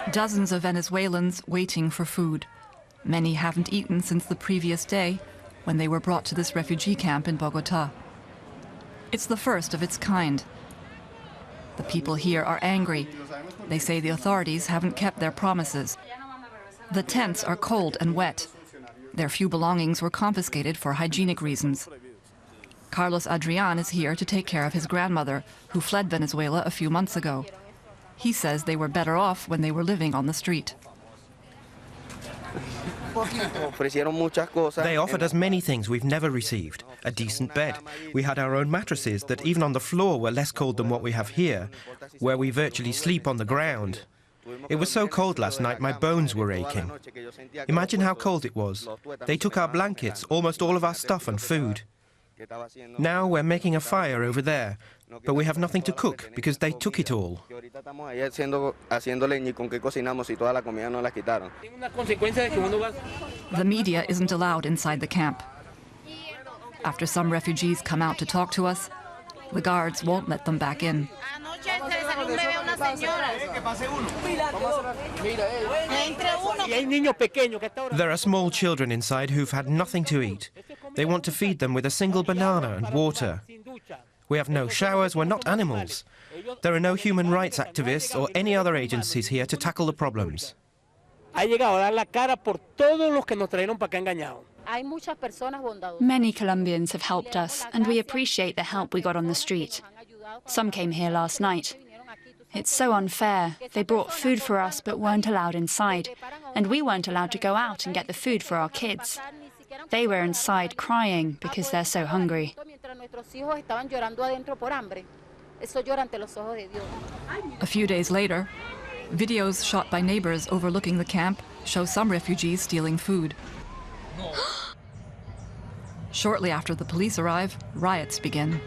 Dozens of Venezuelans waiting for food. Many haven't eaten since the previous day, when they were brought to this refugee camp in Bogotá. It's the first of its kind. The people here are angry. They say the authorities haven't kept their promises. The tents are cold and wet. Their few belongings were confiscated for hygienic reasons. Carlos Adrian is here to take care of his grandmother, who fled Venezuela a few months ago. He says they were better off when they were living on the street. They offered us many things we've never received. A decent bed. We had our own mattresses that even on the floor were less cold than what we have here, where we virtually sleep on the ground. It was so cold last night my bones were aching. Imagine how cold it was. They took our blankets, almost all of our stuff and food. Now we're making a fire over there, but we have nothing to cook because they took it all. The media isn't allowed inside the camp. After some refugees come out to talk to us, the guards won't let them back in. There are small children inside who've had nothing to eat. They want to feed them with a single banana and water. We have no showers, we're not animals. There are no human rights activists or any other agencies here to tackle the problems. Many Colombians have helped us, and we appreciate the help we got on the street. Some came here last night. It's so unfair. They brought food for us but weren't allowed inside, and we weren't allowed to go out and get the food for our kids. They were inside crying because they're so hungry. A few days later, videos shot by neighbors overlooking the camp show some refugees stealing food. Shortly after the police arrive, riots begin.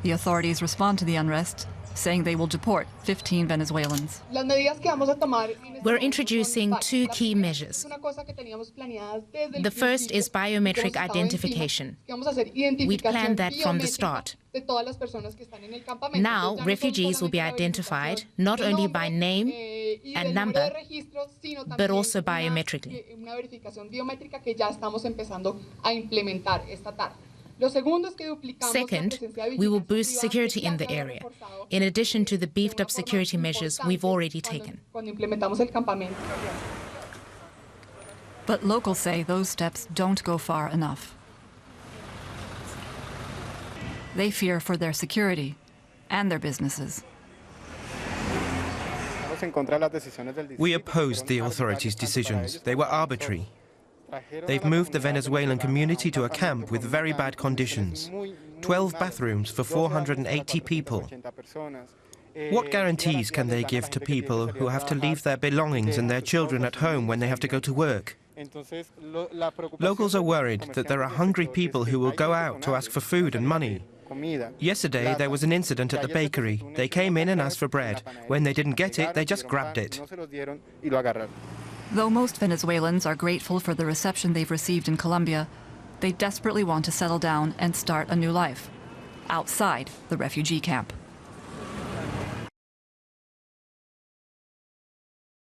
The authorities respond to the unrest, saying they will deport 15 Venezuelans. We're introducing two key measures. The first is biometric identification. We'd planned that from the start. Now, refugees will be identified not only by name and number, but also biometrically. Second, we will boost security in the area, in addition to the beefed-up security measures we've already taken. But locals say those steps don't go far enough. They fear for their security and their businesses. We opposed the authorities' decisions. They were arbitrary. They've moved the Venezuelan community to a camp with very bad conditions. 12 bathrooms for 480 people. What guarantees can they give to people who have to leave their belongings and their children at home when they have to go to work? Locals are worried that there are hungry people who will go out to ask for food and money. Yesterday, there was an incident at the bakery. They came in and asked for bread. When they didn't get it, they just grabbed it. Though most Venezuelans are grateful for the reception they've received in Colombia, they desperately want to settle down and start a new life outside the refugee camp.